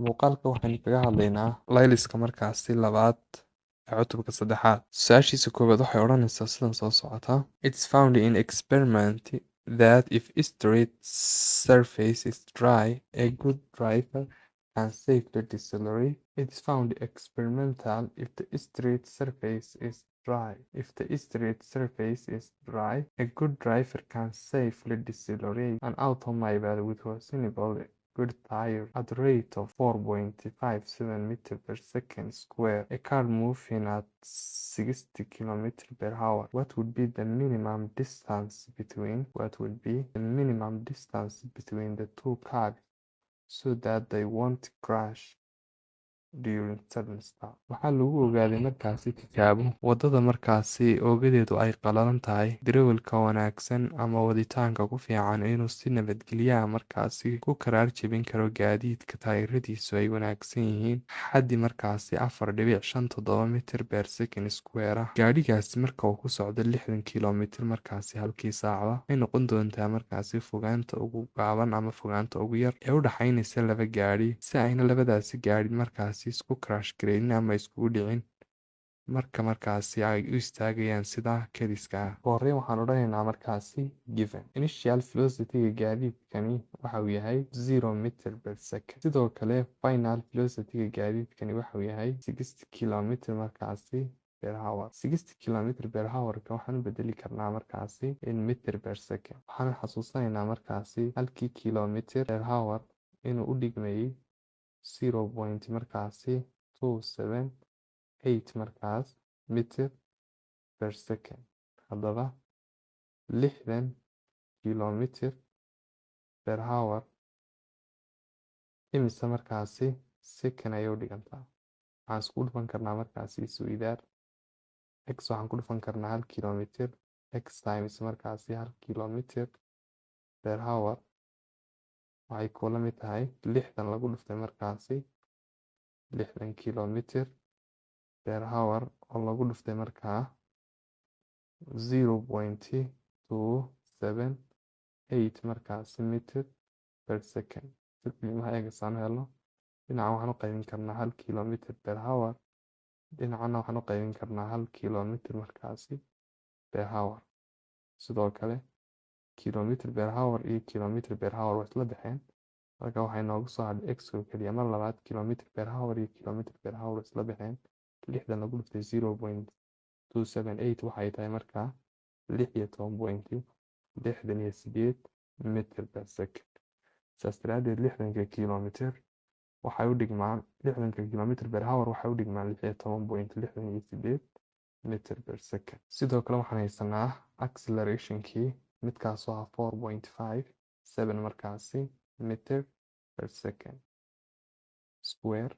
Muuqaalka waxaynu kaga hadlaynaa layliska markaasi labaad ee cutubka saddexaad. Su-aashiisa koowaad waxay odhanaysaa sidan soo socota. It's found in experiment that if straight surface is dry, a good driver can safely decelerate. It's found experimental if the straight surface is dry. If the straight surface is dry, a good driver can safely decelerate an automobile with reasonable good tire at a rate of 4.57 meters per second square, a car moving at 60 kilometers per hour. What would be the minimum distance between the two cars so that they won't crash during sudden stop? Waxaa lagu ogaaday markaasi tijaabo wadada markaasi oogadeedu ay qalalan tahay, darawalka wanaagsan ama waditaanka ku fiican inuu si nabadgelyo ah markaasi ku karaar jebin karo gaadiidka taayiradiisu ay wanaagsan yihiin xaddi markaasi 4.57 mitir per second square ah. Gaadhigaasi marka uu ku socdo 60 kiiloomitir markaasi halkii saacada ay noqon doontaa markaasi fogaanta ugu gaaban ama fogaanta ugu yar ee u dhaxaynaysa laba gaadhi si ayna labadaasi gaadhi markaasi isku crash gareynin ama iskugu dhicin marka markaasi ay u istaagayaan sida kediska ah. Ugu horreyn waxaan odhanaynaa markaasi given initial velocity-ga gaadiidkani waxa uu yahay 0 meter per second. Sidoo kale final velocity-ga gaadiidkani waxa uu yahay 60 kilometer markaasi per hour. 60 kilometer per hour-ka waxaan u bedeli karnaa markaasi in meter per second. Waxaan xasuusanaynaa markaasi halkii kilometer per hour inuu u dhigmayay 0. markaasi 278 markaas meter per second. Haddaba 60 kilometer per hour imise markaasi second ayay u dhigantaa. Waxaan isku dhufan karnaa markaasi isweydaar x waxaan ku dhufan karnaa 1 kilometer x times markaasi 1 kilometer per hour waxay kula mid tahay 60 lagu dhuftay markaasi 60 kilometer per hour oo lagu dhuftay markaa 0.278 markaasi meter per second. Qiimaha eegasaan helno dhinaca waxaan u qaybin karnaa 1 kilometer per hour dhinacana waxaan u qaybin karnaa 1 kilometer markaasi per hour. Sidoo kale kilometer per hour iyo kilometer per hour way isla baxeen marka waxay noogu soo hadhay x oo keliya. Mar labaad kilometer per hour iyo kilometer per hour way isla baxeen 60 lagu dhuftay 0.278 waxay tahay markaa 16.68 meter per second. Saas daraadeed 60 kilometer waxay u dhigmaan 60 kilometer per hour waxay u dhigmaan 16.68 meter per second. Sidoo kale waxaan haysanaa acceleration-kii midkaasoo ah 4.57 markaasi meter per second square.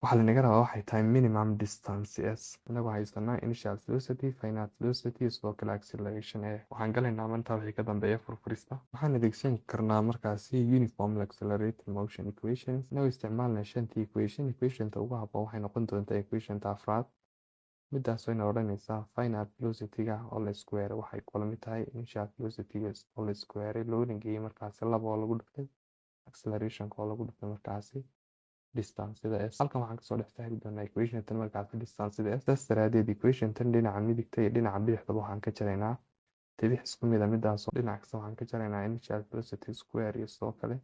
Waxaa lanaga rabaa waxay tahay minimum distance s. Inagoo haysanaa initial velocity, final velocity, sidoo kale acceleration e. Waxaan galaynaa maanta wixii ka dambeeya furfurista. Waxaan adeegsan karnaa markaasi uniform accelerated motion equations. Inagoo isticmaalna shantii equation. Equation-ta ugu habboon waxay noqon doontaa equation-ta afraad. Midaas wayna odhanaysaa final velocity-ga oo la square waxay kula mid tahay initial velocity-ga oo la square loona geeyay markaasi 2 oo lagu dhuftay acceleration-ka oo lagu dhuftay markaasi distance-da s. Halkan waxaan kasoo dhex saari doonaa equation-tan markaasi distance-da s. Saas daraadeed equation-tan dhinaca midigta iyo dhinaca bidixdaba waxaan ka jaraynaa tibix isku mid ah midaasoo dhinac kasta waxaan ka jaraynaa initial velocity square iyo sidoo kale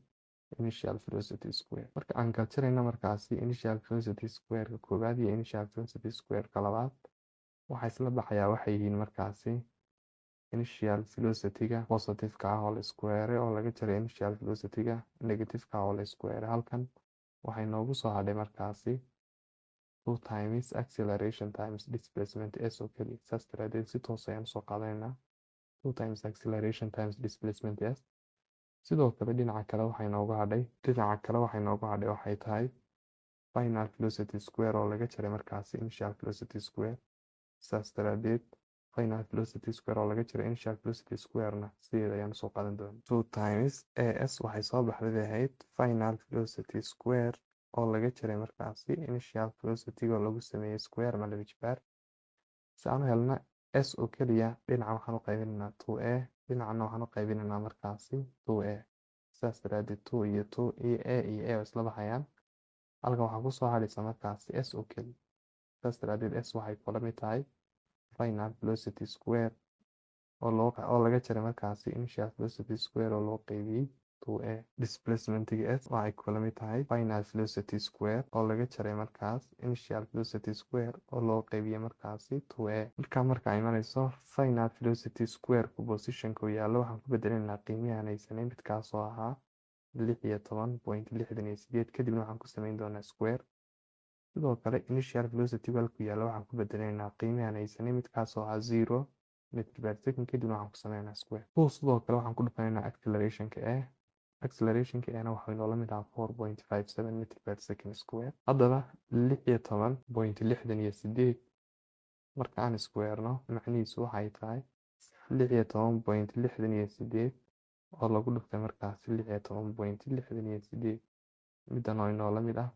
initial velocity square. Marka aan kala jarayna markaasi initial velocity square-ka koowaad iyo initial velocity square-ka labaad waxaa isla baxayaa waxay yihiin markaasi initial velocity-ga positive-ka ah oo la square oo laga jaray initial velocity-ga negative-ka ah oo la square. Halkan waxay noogu soo hadhay markaasi 2 times acceleration times displacement s oo keliya. Saas daraadeed si toos ayaan usoo qaadanaynaa 2 times acceleration times displacement s. Sidoo kale dhinaca kale waxay noogu hadhay waxay tahay final velocity square oo laga jaray markaasi initial velocity square. Saas daraadeed final velocity square oo laga jaray initial velocity square-na sideeda ayaan usoo qaadan doonaa. 2 times as waxay soo baxday ahayd final velocity square oo laga jaray markaasi initial velocity-ga oo lagu sameeyay square ama laba jibaar. Si aan u helna s oo keliya dhinaca waxaan u qaybinaynaa 2a dhinacana waxaan u qaybinaynaa markaasi 2a. sidaas daraadeed 2 iyo 2 iyo a way isla baxayaan. halkan waxaa kusoo hadhaysa markaasi s oo keli. sidaas daraadeed s waxay kula mid tahay final velocity square oo laga jaray markaasi initial velocity square oo loo qeybiyey 2a. displacementiga s waxay kula mid tahay final velocity square oo laga jaray markaas initial velocity square oo loo qeybiyey markaasi 2a. marka imanayso final velocity square ku positionka uu yaallo waxaan ku bedelaynaa qiimihii aan haysanay midkaasoo ahaa 16.68 kadibna waxaan ku samayn doonaa square. sidoo kale initial velocity halku yaallo waxaan ku bedelaynaa qiimihii aan haysanay midkaasoo ahaa 0 meter per second kadibna waxaan ku sameynaa square. sidoo kale waxaan ku dhufanaynaa accelerationka na waxay noola mid ah 4.57 meter per second square. haddaba 16.68 marka aan squareno macnihiisu waxay tahay 16.68 oo lagu dhuftay markaasi 16.68 midan oo inoola mid ah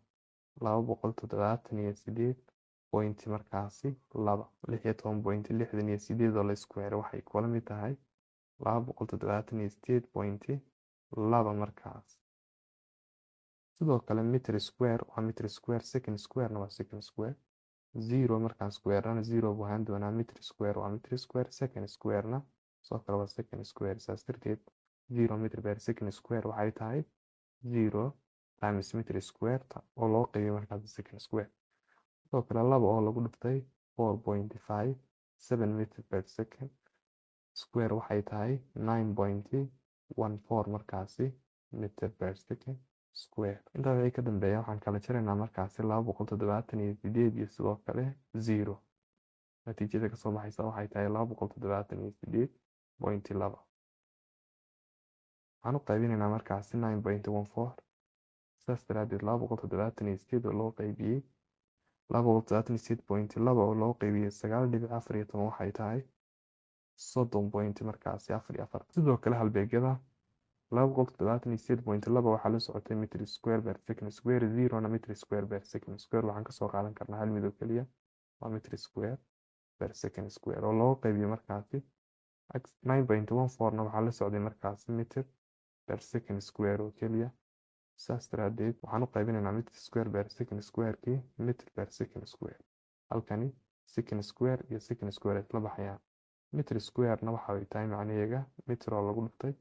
278 point markaasi 16.68 oo la square waxay kula mid tahay 278.2 markaas. sidoo kale meter square waa meter square, second square waa second square. 0 markaan square-na 0 buu ahaan doonaa. meter square waa meter square, second square-na sidoo kale waa second square. saas darteed 0 meter per second square waxay tahay 0 times meter square oo loo qeybiyey markaas second square. sidoo kale 2 oo lagu dhuftay 4.57 meter per second square waxay tahay 9.14 markaasi meter per second square. intaa wixii ka dambeeya waxaan kala jaraynaa markaasi 278 iyo sidoo kale 0. natiijada kasoo baxaysa waxay tahay 278.2. waxaan u qaybinaynaa markaasi 9.14. sidaas daraadeed 278 oo loo qeybiyey 278.2 oo loo qeybiyey 9.14 waxay tahay 30 point markaasi 4. sidoo kale halbeegyada 278.2 waxaa la socotay meter square per second square. 0 na meter square per second square waxaan kasoo qaadan karnaa hal mid oo keliya waa meter square per second square oo loo qeybiyo markaasi 9.14 na waxaa la socday markaasi meter per second square oo keliya. saas daraadeed waxaan u qaybinaynaa meter square per second square-kii meter per second square. halkani second square iyo second square isla baxayaan. meter square-na waxa ay tahay macnaheega meter oo lagu dhuftay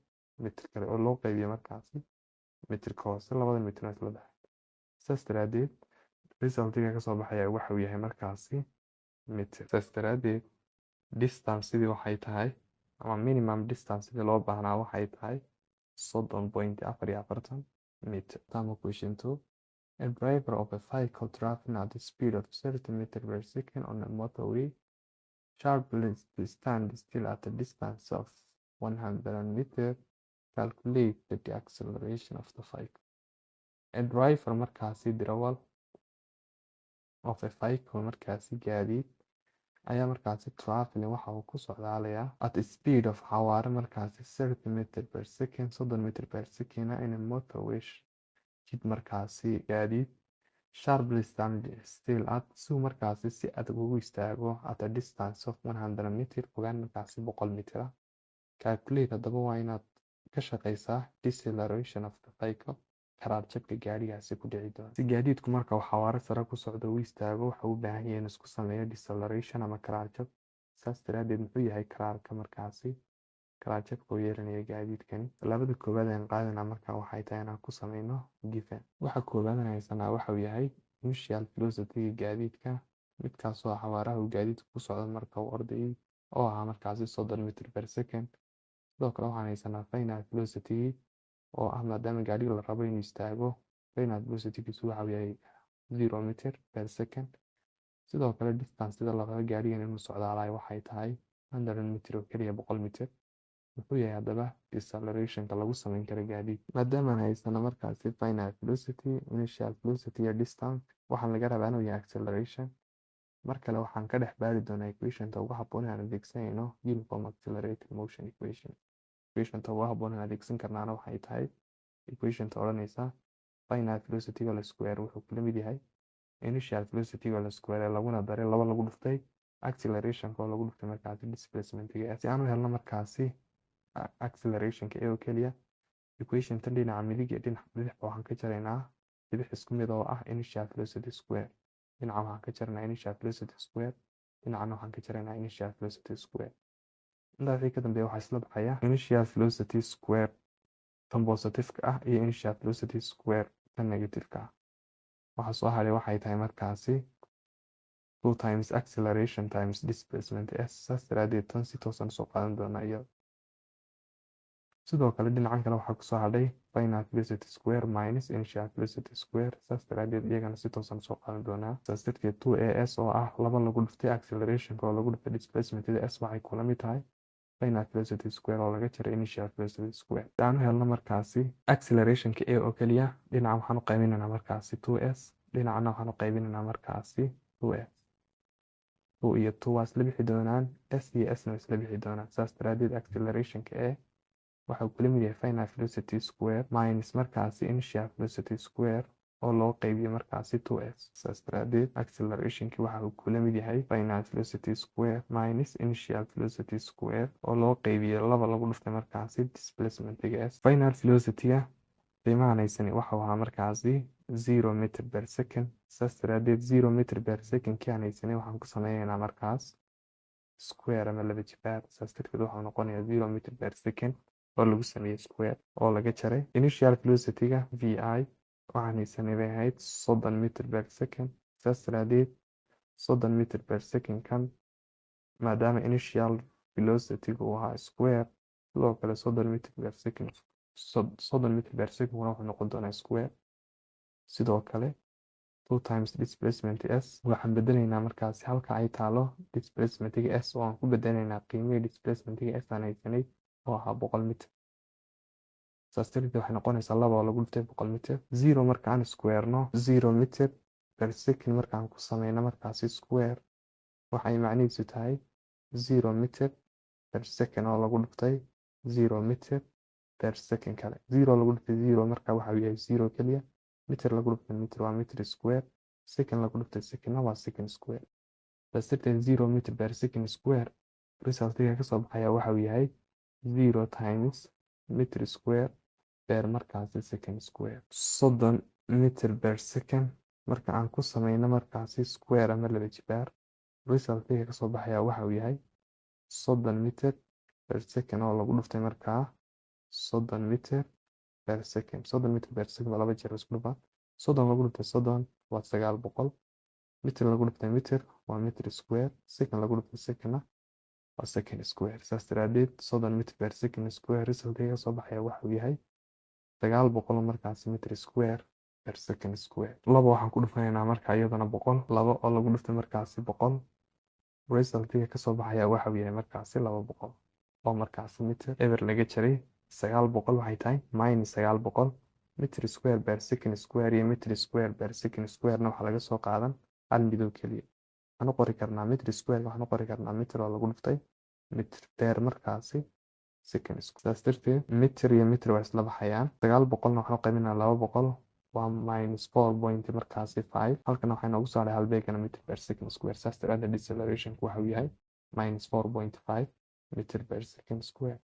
meter kale oo loo qeybiyey markaasi meterka hoose. labada meterna isla baxay. saas daraadeed resultiga kasoo baxaya waxa uu yahay markaasi meter. saas daraadeed distance sidii waxay tahay ama minimum distance sidii loo baahnaa waxay tahay 30.44 meter. question 2. A driver of a vehicle traveling at the speed of 30 meters per second on a motorway sharply stand still at a distance of 100 meters. Calculate the acceleration of the vehicle. A driver markaasi darawal of a vehicle markaasi gaadiid ayaa markaasi traveling waxa uu ku socdaalayaa at a speed of xawaare markaasi 30 meters per second 30 meters per second in a motorway jid markaasi gaadiid sharply stand still at si markaasi si adag ugu istaago at a distance of 100 meters fogaan markaasi 100 mitir. calculate haddaba waa inaad ka shaqeysaa deceleration of the vehicle karaar jabka gaadhigaasi ku dhici doona. si gaadiidku marka uu xawaare sare ku socdo uu istaago waxa uu u baahan yahay in isku sameeyo deceleration ama karaar jab. saas daraadeed muxuu yahay karaarka markaasi karaar jabka uu yeelanayo gaadiidkani. tallaabada koowaad aan qaadanaa marka waxay tahay inaan ku sameyno given. waxa koowaad aan haysanaa waxa uu yahay initial velocity gaadiidka midkaasoo xawaaraha uu gaadiidku ku socdo marka uu ordayay oo ahaa markaasi 30 meter per second. sidoo kale waxaan haysanaa final velocity oo ah maadaama gaadhiga la rabo inuu istaago final velocity-giisu waxa uu yahay 0 meter per second. sidoo kale distance sida la rabo gaadhigan inuu socdaalayo waxay tahay 100 meter oo keliya 100 meter. muxuu yahay haddaba decelerationka lagu sameyn karo gaadiid. maadaama aan haysano markaasi final velocity, initial velocity iyo distance waxaan laga rabaa inuu yahay acceleration. mar kale waxaan ka dhex baari doonaa equation-ta ugu habboon aan adeegsanayno uniform accelerated motion equation. equation-ta ugu habboon aan adeegsan karnaana waxay tahay equation-ta odhanaysa final velocity-ga la square wuxuu kula mid yahay initial velocity-ga la square laguna daray 2 lagu dhuftay acceleration-ka oo lagu dhuftay markaasi displacement-ga. si aan u helno markaasi acceleration-ka oo keliya equation tan dhinaca midig iyo dhinaca bidix waxaan ka jaraynaa bidix isku mid oo ah initial velocity square. dhinaca waxaan ka jaraynaa initial velocity square, dhinacana waxaan ka jaraynaa initial velocity square. intaa wixii ka dambeeya waxaa isla baxaya initial velocity square tan positive-ka ah iyo initial velocity square tan negative-ka ah. waxa soo haray waxay tahay markaasi 2 times acceleration times displacement s. saas daraadeed tan si toosan soo qaadan doona iyada. sidoo kale dhinacan kale waxaa kusoo hadhay final velocity square minus initial velocity square. saas daraadeed iyagana si toosan soo qaadan doonaa. saas darteed 2as oo ah laba lagu dhiftay accelerationka oo lagu dhiftay displacementada s waxay kula mid tahay final velocity square oo laga jaray initial velocity square. si aan u helno markaasi accelerationka a oo keliya, dhinaca waxaan u qaybinaynaa markaasi 2s, dhinacana waxaan u qaybinaynaa markaasi 2s. 2 iyo 2 waa isla bixi doonaan, s iyo s na isla bixi doonaan. saas daraadeed accelerationka a waxa uu kula mid yahay final velocity square minus markaasi initial velocity square oo loo qaybiyo markaasi 2s. saas daraadeed accelerationki waxa uu kula mid yahay final velocity square minus initial velocity square oo loo qaybiyo laba lagu dhiftay markaasi displacementiga s. final velocity-ga qiimahan haysani waxa uu ahaa markaasi 0 meter per second. saas daraadeed 0 meter per second kii aan haysanay waxaan ku sameynaynaa markaas square ama laba jibaar. saas darteed waxaa noqonayaa 0 meter per second oo lagu sameeyey square oo laga jaray initial velocity-ga vi waxaan haysanay bay ahayd 30 meter per second. saas daraadeed 30 meter per second kan maadaama initial velocity-gu uu ahaa square, sidoo kale 30 meter per second 30 meter per second wuxuu noqon doonaa square. sidoo kale 2 times displacement s waxaan bedelaynaa markaasi halka ay taalo displacementiga s oo aan ku bedelaynaa qiimihii displacementiga s aan haysanay oo ahaa 100 mitir. saas darteed waxay noqonaysaa 2 oo lagu dhiftay 100 mitir. 0 markaan square-no 0 meter per second markaan ku sameyno markaasi square waxay macnihiisu tahay 0 meter per second oo lagu dhiftay 0 meter per second kale. 0 lagu dhiftay 0 marka waxa uu yahay 0 keliya, meter lagu dhiftay meter waa meter square, second lagu dhiftay second waa second square. saas darteed 0 meter per second square resultiga ka soo baxaya waxa uu yahay 0 times meter square per markaasi second square. 30 meter per second marka aan ku sameyno markaasi square ama laba jibaar, resultiga ka soo baxaya waxa uu yahay 30 meter per second oo lagu dhiftay markaa 30 meter per second. 30 meter per second waa laba jeer isku dhufan. 30 lagu dhiftay 30 waa 900, meter lagu dhiftay meter waa meter square, second lagu dhiftay second waa second square. saas daraadeed 30 meter per second square resultiga ka soo baxaya waxa uu yahay 900 markaasi meter square per second square. laba waxaan ku dhufanaynaa marka iyadana 100, laba oo lagu dhiftay markaasi 100 resultiga ka soo baxaya waxa uu yahay markaasi 200 oo markaasi meter eber laga jaray 900 waxay tahay minus 900 meter square per second square iyo meter square per second square-na waxaa laga soo qaadan hal midow keliya. waxaan u qori karnaa meter square waxaan u qori karnaa meter oo lagu dhiftay meter per markaasi second square. saas darteed meter iyo meter waa isla baxayaan. 900na waxaan u qaybinaa 200 waa minus 4 markaasi 5. halkana waxaa inoogu saaray halbeegana meter per second square. saas daraadeed decelerationku waxa uu yahay minus 4.5 meter per second square.